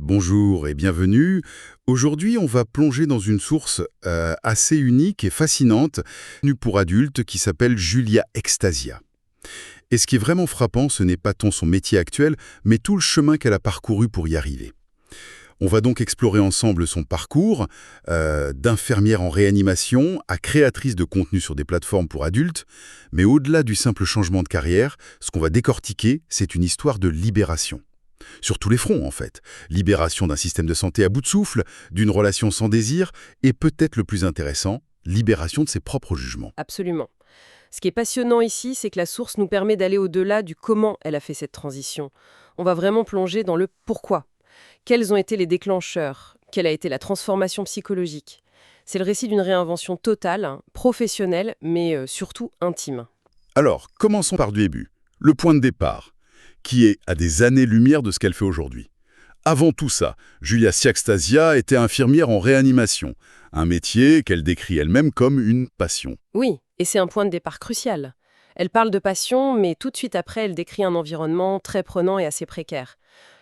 Bonjour et bienvenue. Aujourd'hui, on va plonger dans une source assez unique et fascinante, nue pour adultes, qui s'appelle Julia Extasia. Et ce qui est vraiment frappant, ce n'est pas tant son métier actuel, mais tout le chemin qu'elle a parcouru pour y arriver. On va donc explorer ensemble son parcours, d'infirmière en réanimation à créatrice de contenu sur des plateformes pour adultes, mais au-delà du simple changement de carrière, ce qu'on va décortiquer, c'est une histoire de libération. Sur tous les fronts, en fait. Libération d'un système de santé à bout de souffle, d'une relation sans désir, et peut-être le plus intéressant, libération de ses propres jugements. Absolument. Ce qui est passionnant ici, c'est que la source nous permet d'aller au-delà du comment elle a fait cette transition. On va vraiment plonger dans le pourquoi. Quels ont été les déclencheurs? Quelle a été la transformation psychologique? C'est le récit d'une réinvention totale, professionnelle, mais surtout intime. Alors, commençons par du début. Le point de départ, qui est à des années-lumière de ce qu'elle fait aujourd'hui. Avant tout ça, Julia Extasia était infirmière en réanimation, un métier qu'elle décrit elle-même comme une passion. Oui, et c'est un point de départ crucial. Elle parle de passion, mais tout de suite après, elle décrit un environnement très prenant et assez précaire.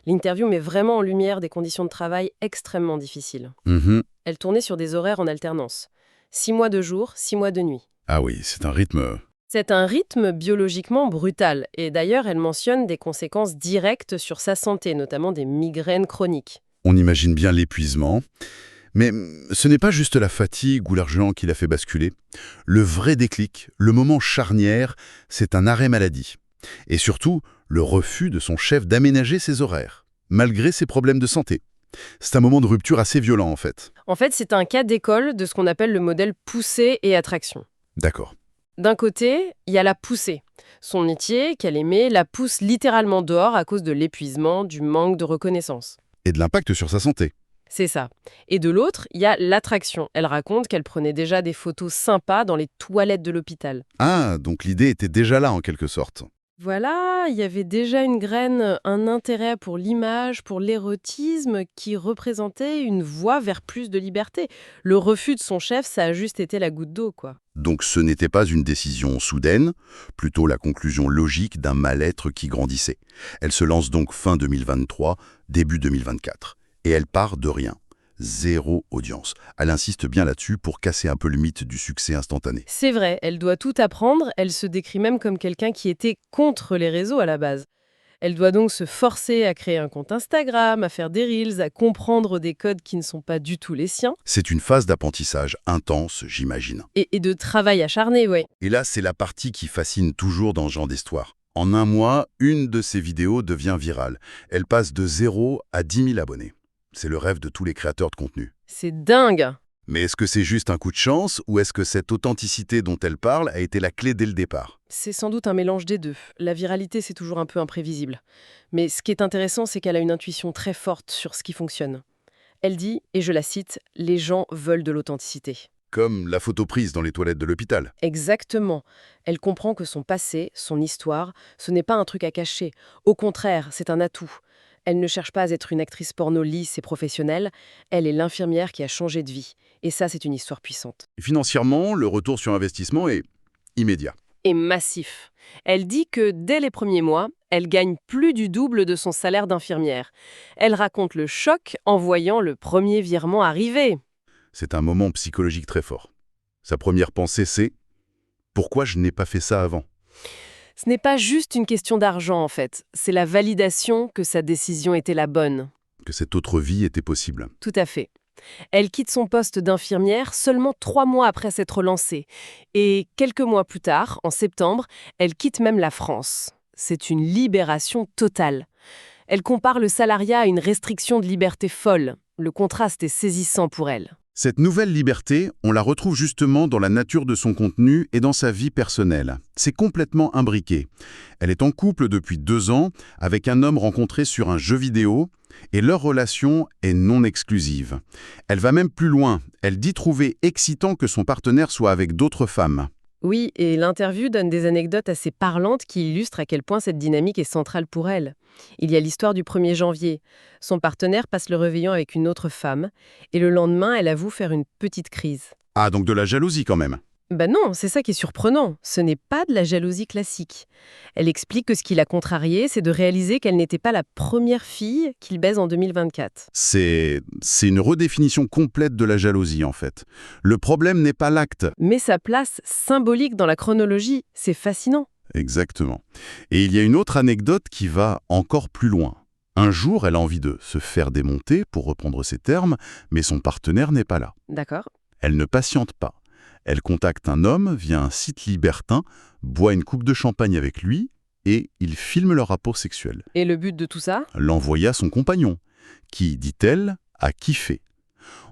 L'interview met vraiment en lumière des conditions de travail extrêmement difficiles. Mhm. Elle tournait sur des horaires en alternance. 6 mois de jour, 6 mois de nuit. Ah oui, c'est un rythme. C'est un rythme biologiquement brutal, et d'ailleurs elle mentionne des conséquences directes sur sa santé, notamment des migraines chroniques. On imagine bien l'épuisement. Mais ce n'est pas juste la fatigue ou l'argent qui l'a fait basculer. Le vrai déclic, le moment charnière, c'est un arrêt maladie. Et surtout, le refus de son chef d'aménager ses horaires, malgré ses problèmes de santé. C'est un moment de rupture assez violent, en fait. En fait, c'est un cas d'école de ce qu'on appelle le modèle poussée et attraction. D'accord. D'un côté, il y a la poussée. Son métier, qu'elle aimait, la pousse littéralement dehors à cause de l'épuisement, du manque de reconnaissance. Et de l'impact sur sa santé. C'est ça. Et de l'autre, il y a l'attraction. Elle raconte qu'elle prenait déjà des photos sympas dans les toilettes de l'hôpital. Ah, donc l'idée était déjà là, en quelque sorte. Voilà, il y avait déjà une graine, un intérêt pour l'image, pour l'érotisme, qui représentait une voie vers plus de liberté. Le refus de son chef, ça a juste été la goutte d'eau, quoi. Donc ce n'était pas une décision soudaine, plutôt la conclusion logique d'un mal-être qui grandissait. Elle se lance donc fin 2023, début 2024. Et elle part de rien. Zéro audience. Elle insiste bien là-dessus pour casser un peu le mythe du succès instantané. C'est vrai, elle doit tout apprendre, elle se décrit même comme quelqu'un qui était contre les réseaux à la base. Elle doit donc se forcer à créer un compte Instagram, à faire des reels, à comprendre des codes qui ne sont pas du tout les siens. C'est une phase d'apprentissage intense, j'imagine. Et de travail acharné, ouais. Et là, c'est la partie qui fascine toujours dans ce genre d'histoire. En un mois, une de ses vidéos devient virale. Elle passe de 0 à 10 000 abonnés. C'est le rêve de tous les créateurs de contenu. C'est dingue. Mais est-ce que c'est juste un coup de chance ou est-ce que cette authenticité dont elle parle a été la clé dès le départ? C'est sans doute un mélange des deux. La viralité, c'est toujours un peu imprévisible. Mais ce qui est intéressant, c'est qu'elle a une intuition très forte sur ce qui fonctionne. Elle dit, et je la cite, « Les gens veulent de l'authenticité ». Comme la photo prise dans les toilettes de l'hôpital. Exactement. Elle comprend que son passé, son histoire, ce n'est pas un truc à cacher. Au contraire, c'est un atout. Elle ne cherche pas à être une actrice porno lisse et professionnelle. Elle est l'infirmière qui a changé de vie. Et ça, c'est une histoire puissante. Financièrement, le retour sur investissement est immédiat. Et massif. Elle dit que dès les premiers mois, elle gagne plus du double de son salaire d'infirmière. Elle raconte le choc en voyant le premier virement arriver. C'est un moment psychologique très fort. Sa première pensée, c'est « Pourquoi je n'ai pas fait ça avant ?» Ce n'est pas juste une question d'argent, en fait. C'est la validation que sa décision était la bonne. Que cette autre vie était possible. Tout à fait. Elle quitte son poste d'infirmière seulement 3 mois après s'être lancée. Et quelques mois plus tard, en septembre, elle quitte même la France. C'est une libération totale. Elle compare le salariat à une restriction de liberté folle. Le contraste est saisissant pour elle. Cette nouvelle liberté, on la retrouve justement dans la nature de son contenu et dans sa vie personnelle. C'est complètement imbriqué. Elle est en couple depuis 2 ans avec un homme rencontré sur un jeu vidéo et leur relation est non exclusive. Elle va même plus loin. Elle dit trouver excitant que son partenaire soit avec d'autres femmes. Oui, et l'interview donne des anecdotes assez parlantes qui illustrent à quel point cette dynamique est centrale pour elle. Il y a l'histoire du 1er janvier. Son partenaire passe le réveillon avec une autre femme, et le lendemain, elle avoue faire une petite crise. Ah, donc de la jalousie quand même. Ben non, c'est ça qui est surprenant. Ce n'est pas de la jalousie classique. Elle explique que ce qui l'a contrariée, c'est de réaliser qu'elle n'était pas la première fille qu'il baise en 2024. C'est une redéfinition complète de la jalousie, en fait. Le problème n'est pas l'acte. Mais sa place symbolique dans la chronologie, c'est fascinant. Exactement. Et il y a une autre anecdote qui va encore plus loin. Un jour, elle a envie de se faire démonter, pour reprendre ses termes, mais son partenaire n'est pas là. D'accord. Elle ne patiente pas. Elle contacte un homme via un site libertin, boit une coupe de champagne avec lui, et il filme leur rapport sexuel. Et le but de tout ça? L'envoya à son compagnon, qui, dit-elle, a kiffé.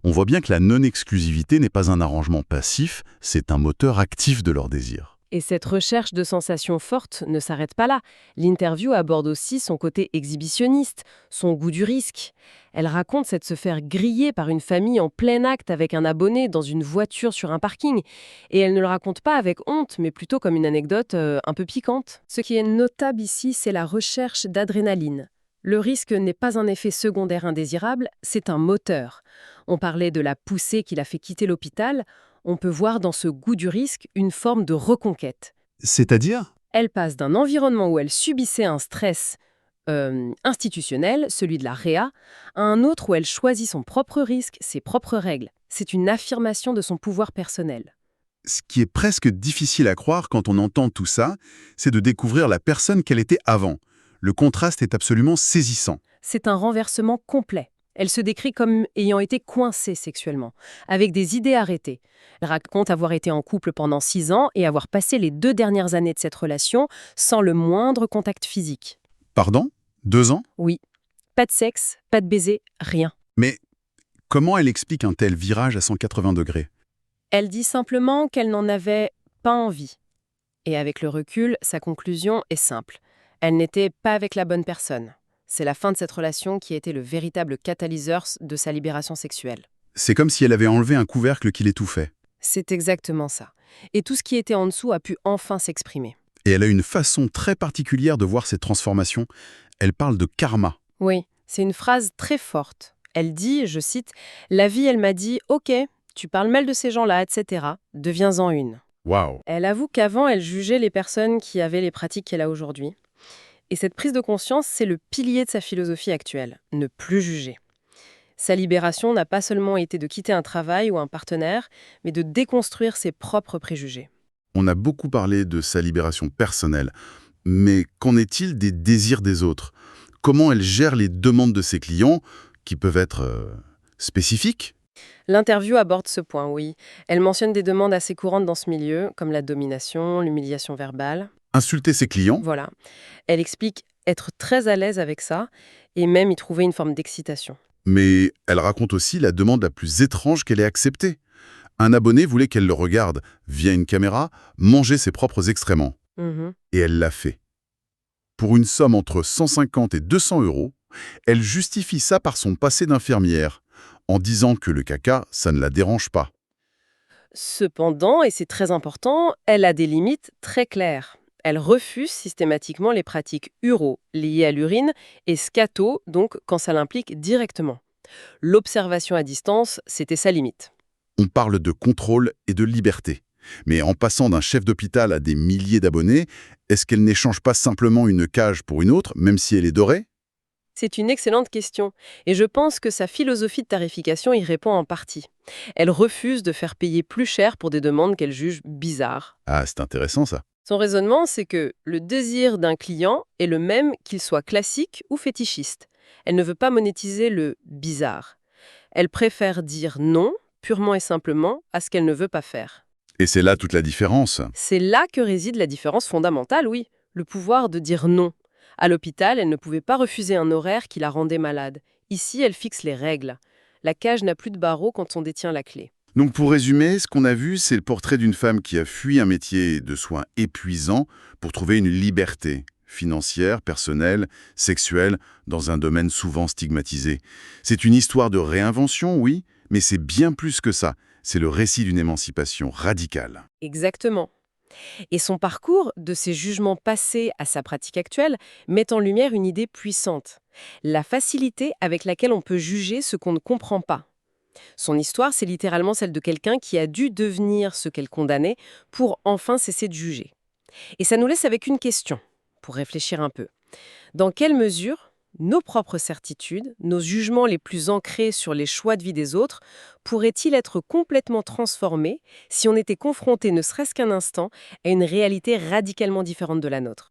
On voit bien que la non-exclusivité n'est pas un arrangement passif, c'est un moteur actif de leur désir. Et cette recherche de sensations fortes ne s'arrête pas là. L'interview aborde aussi son côté exhibitionniste, son goût du risque. Elle raconte cette se faire griller par une famille en plein acte avec un abonné dans une voiture sur un parking. Et elle ne le raconte pas avec honte, mais plutôt comme une anecdote un peu piquante. Ce qui est notable ici, c'est la recherche d'adrénaline. Le risque n'est pas un effet secondaire indésirable, c'est un moteur. On parlait de la poussée qui l'a fait quitter l'hôpital. On peut voir dans ce goût du risque une forme de reconquête. C'est-à-dire? Elle passe d'un environnement où elle subissait un stress institutionnel, celui de la réa, à un autre où elle choisit son propre risque, ses propres règles. C'est une affirmation de son pouvoir personnel. Ce qui est presque difficile à croire quand on entend tout ça, c'est de découvrir la personne qu'elle était avant. Le contraste est absolument saisissant. C'est un renversement complet. Elle se décrit comme ayant été coincée sexuellement, avec des idées arrêtées. Elle raconte avoir été en couple pendant 6 ans et avoir passé les 2 dernières années de cette relation sans le moindre contact physique. Pardon? 2 ans? Oui, pas de sexe, pas de baiser, rien. Mais comment elle explique un tel virage à 180 degrés? Elle dit simplement qu'elle n'en avait pas envie. Et avec le recul, sa conclusion est simple. Elle n'était pas avec la bonne personne. C'est la fin de cette relation qui a été le véritable catalyseur de sa libération sexuelle. C'est comme si elle avait enlevé un couvercle qui l'étouffait. C'est exactement ça. Et tout ce qui était en dessous a pu enfin s'exprimer. Et elle a une façon très particulière de voir cette transformation. Elle parle de karma. Oui, c'est une phrase très forte. Elle dit, je cite, « La vie, elle m'a dit, ok, tu parles mal de ces gens-là, etc. Deviens-en une. » Waouh! Elle avoue qu'avant, elle jugeait les personnes qui avaient les pratiques qu'elle a aujourd'hui. Et cette prise de conscience, c'est le pilier de sa philosophie actuelle, ne plus juger. Sa libération n'a pas seulement été de quitter un travail ou un partenaire, mais de déconstruire ses propres préjugés. On a beaucoup parlé de sa libération personnelle. Mais qu'en est-il des désirs des autres? Comment elle gère les demandes de ses clients, qui peuvent être spécifiques? L'interview aborde ce point, oui. Elle mentionne des demandes assez courantes dans ce milieu, comme la domination, l'humiliation verbale. Insulter ses clients? Voilà. Elle explique être très à l'aise avec ça, et même y trouver une forme d'excitation. Mais elle raconte aussi la demande la plus étrange qu'elle ait acceptée. Un abonné voulait qu'elle le regarde, via une caméra, manger ses propres excréments. Mhm. Et elle l'a fait. Pour une somme entre 150 et 200 euros, elle justifie ça par son passé d'infirmière, en disant que le caca, ça ne la dérange pas. Cependant, et c'est très important, elle a des limites très claires. Elle refuse systématiquement les pratiques uro, liées à l'urine, et scato, donc quand ça l'implique directement. L'observation à distance, c'était sa limite. On parle de contrôle et de liberté. Mais en passant d'un chef d'hôpital à des milliers d'abonnés, est-ce qu'elle n'échange pas simplement une cage pour une autre, même si elle est dorée? C'est une excellente question, et je pense que sa philosophie de tarification y répond en partie. Elle refuse de faire payer plus cher pour des demandes qu'elle juge bizarres. Ah, c'est intéressant ça. Son raisonnement, c'est que le désir d'un client est le même qu'il soit classique ou fétichiste. Elle ne veut pas monétiser le bizarre. Elle préfère dire non, purement et simplement, à ce qu'elle ne veut pas faire. Et c'est là toute la différence. C'est là que réside la différence fondamentale, oui, le pouvoir de dire non. À l'hôpital, elle ne pouvait pas refuser un horaire qui la rendait malade. Ici, elle fixe les règles. La cage n'a plus de barreaux quand on détient la clé. Donc pour résumer, ce qu'on a vu, c'est le portrait d'une femme qui a fui un métier de soins épuisant pour trouver une liberté financière, personnelle, sexuelle, dans un domaine souvent stigmatisé. C'est une histoire de réinvention, oui, mais c'est bien plus que ça. C'est le récit d'une émancipation radicale. Exactement. Et son parcours, de ses jugements passés à sa pratique actuelle, met en lumière une idée puissante. La facilité avec laquelle on peut juger ce qu'on ne comprend pas. Son histoire, c'est littéralement celle de quelqu'un qui a dû devenir ce qu'elle condamnait pour enfin cesser de juger. Et ça nous laisse avec une question, pour réfléchir un peu. Dans quelle mesure nos propres certitudes, nos jugements les plus ancrés sur les choix de vie des autres, pourraient-ils être complètement transformés si on était confronté, ne serait-ce qu'un instant, à une réalité radicalement différente de la nôtre?